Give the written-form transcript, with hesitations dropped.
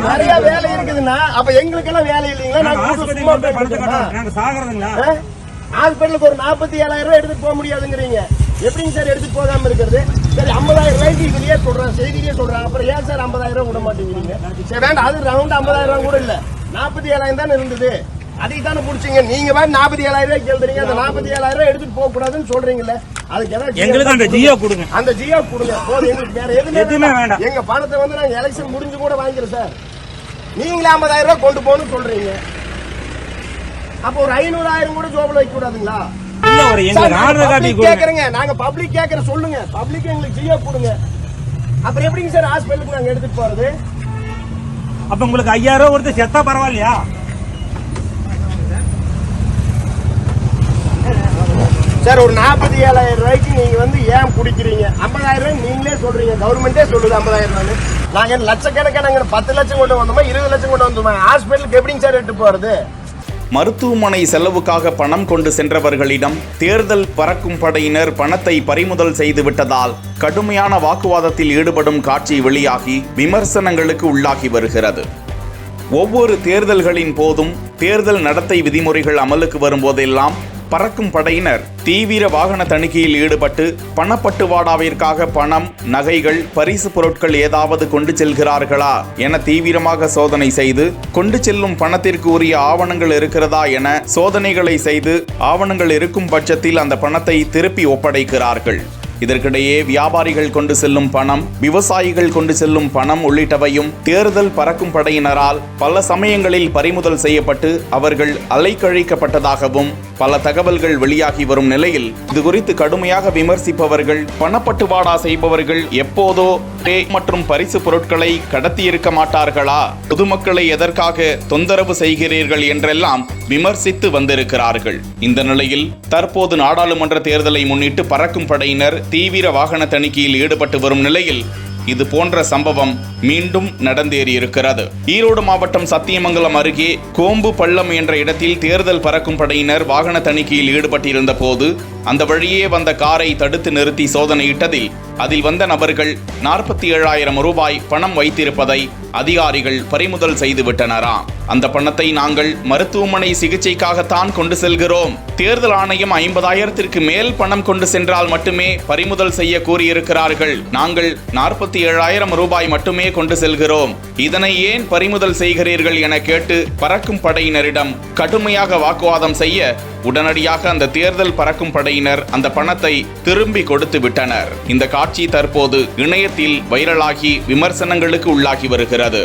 நிறைய வேலை இருக்குதுன்னா அப்ப எங்களுக்கு எல்லாம் வேலை இல்லீங்களா? நாங்க சாகுறதுங்களா? ஹாஸ்பிட்டலுக்கு ஒரு 47,000 ரூபாய் எடுத்துட்டு போக முடியாதுங்கிறீங்க. எப்படிங்க சார் எடுத்துட்டு போகாம இருக்கிறது? சரி 50,000 ரூபாய்க்கு இதுலயே சொல்றேன், செய்திலேயே சொல்றாங்க. அப்புறம் ஏன் சார் 50,000 ரூபாய் விட மாட்டேங்கிறீங்க? சரி வேண்டாம், அது ரவுண்ட் 50,000 ரூபாய் கூட இல்ல, 47,000 தானே இருந்தது. அதை தானே புடிச்சீங்க நீங்க. 47,000 ரூபாய் கேள்றீங்க. அந்த 47,000 ரூபாய் எடுத்துட்டு போக கூடாதுன்னு சொல்றீங்கல்ல. அதுக்கு எங்களுக்கு அந்த ஜியோ கொடுங்க, அந்த ஜியோ கொடுங்க போதும். எங்களுக்கு வேற எதுவுமே வேண்டாம். எங்க பணத்தை வந்து நாங்க எலெக்ஷன் முடிஞ்சு கூட வாங்கிக்கிறோம் சார். நீங்களே 50,000 ரூபாய் கொண்டு போகணும்னு சொல்றீங்க. அப்ப ஒரு 500,000 கூட ஜோப்ல வைக்க கூடாதுங்களா? கேக்குறேங்க, நாங்க பப்ளிக் கேக்குற சொல்லுங்க. பப்ளிக் எங்களுக்கு ஜியோ கொடுங்க. அப்புறம் எப்படிங்க சார் ஹாஸ்பிட்டலுக்கு நாங்க எடுத்துட்டு போறது? அப்ப உங்களுக்கு 5,000 ரூபாய் கொடுத்து செத்தா பரவாயில்லையா? சார் ஒரு 47,000 ரூபாய்க்கு நீங்க வந்து ஏன் குடிக்கிறீங்க? 50,000 ரூபாய் நீங்களே சொல்றீங்க, கவர்மெண்டே சொல்லுது 50,000 ரூபாய். நாங்க லட்சக்கணக்கான 10 லட்சம் கொண்டு வந்தோமா, 20 லட்சம் கொண்டு வந்தோமா? ஹாஸ்பிட்டலுக்கு எப்படிங்க சார் எடுத்து போறது? மருத்துவமனை செலவுக்காக பணம் கொண்டு சென்றவர்களிடம் தேர்தல் பறக்கும் படையினர் பணத்தை பறிமுதல் செய்து விட்டதால் கடுமையான வாக்குவாதத்தில் ஈடுபடும் காட்சி வெளியாகி விமர்சனங்களுக்கு உள்ளாகி வருகிறது. ஒவ்வொரு தேர்தல்களின் போதும் தேர்தல் நடத்தை விதிமுறைகள் அமலுக்கு வரும்போதெல்லாம் பறக்கும் படையினர் தீவிர வாகன தணிக்கையில் ஈடுபட்டு பணப்பட்டுவாடாவிற்காக பணம், நகைகள், பரிசு பொருட்கள் ஏதாவது கொண்டு செல்கிறார்களா என தீவிரமாக சோதனை செய்து, கொண்டு செல்லும் பணத்திற்கு உரிய ஆவணங்கள் இருக்கிறதா என சோதனைகளை செய்து, ஆவணங்கள் இருக்கும் பட்சத்தில் அந்த பணத்தை திருப்பி ஒப்படைக்கிறார்கள். இதற்கிடையே வியாபாரிகள் கொண்டு செல்லும் பணம், விவசாயிகள் கொண்டு செல்லும் பணம் உள்ளிட்டவையும் தேர்தல் பறக்கும் படையினரால் பல சமயங்களில் பறிமுதல் செய்யப்பட்டு அவர்கள் அலைக்கழிக்கப்பட்டதாகவும் பல தகவல்கள் வெளியாகி வரும் நிலையில் இது குறித்து கடுமையாக விமர்சிப்பவர்கள், பணப்பட்டுவாடா செய்பவர்கள் எப்போதோ மற்றும் பரிசு பொருட்களை கடத்தியிருக்க மாட்டார்களா, பொதுமக்களை எதற்காக தொந்தரவு செய்கிறீர்கள் என்றெல்லாம் விமர்சித்து வந்திருக்கிறார்கள். இந்த நிலையில் தற்போது நாடாளுமன்ற தேர்தலை முன்னிட்டு பறக்கும் படையினர் தீவிர வாகன தணிக்கையில் ஈடுபட்டு வரும் நிலையில் இது போன்ற சம்பவம் மீண்டும் நடந்தேறியிருக்கிறது. ஈரோடு மாவட்டம் சத்தியமங்கலம் அருகே கோம்பு பள்ளம் என்ற இடத்தில் தேர்தல் பறக்கும் படையினர் வாகன தணிக்கையில் ஈடுபட்டிருந்த போது அந்த வழியே வந்த காரை தடுத்து நிறுத்தி சோதனையிட்டதில் அதில் வந்த நபர்கள் 47,000 ரூபாய் பணம் வைத்திருப்பதை அதிகாரிகள் பறிமுதல் செய்துவிட்டனராம். அந்த பணத்தை நாங்கள் மருத்துவமனை சிகிச்சைக்காகத்தான் கொண்டு செல்கிறோம், தேர்தல் ஆணையம் 50,000ற்கு மேல் பணம் கொண்டு சென்றால் மட்டுமே பறிமுதல் செய்ய கூறியிருக்கிறார்கள், நாங்கள் 47,000 ரூபாய் மட்டுமே கொண்டு செல்கிறோம், இதனை ஏன் பறிமுதல் செய்கிறீர்கள் என கேட்டு பறக்கும் படையினரிடம் கடுமையாக வாக்குவாதம் செய்ய உடனடியாக அந்த தேர்தல் பறக்கும் படையினர் அந்த பணத்தை திரும்பி கொடுத்து விட்டனர். இந்த காட்சி தற்போது இணையத்தில் வைரலாகி விமர்சனங்களுக்கு உள்ளாகி வருகிறது.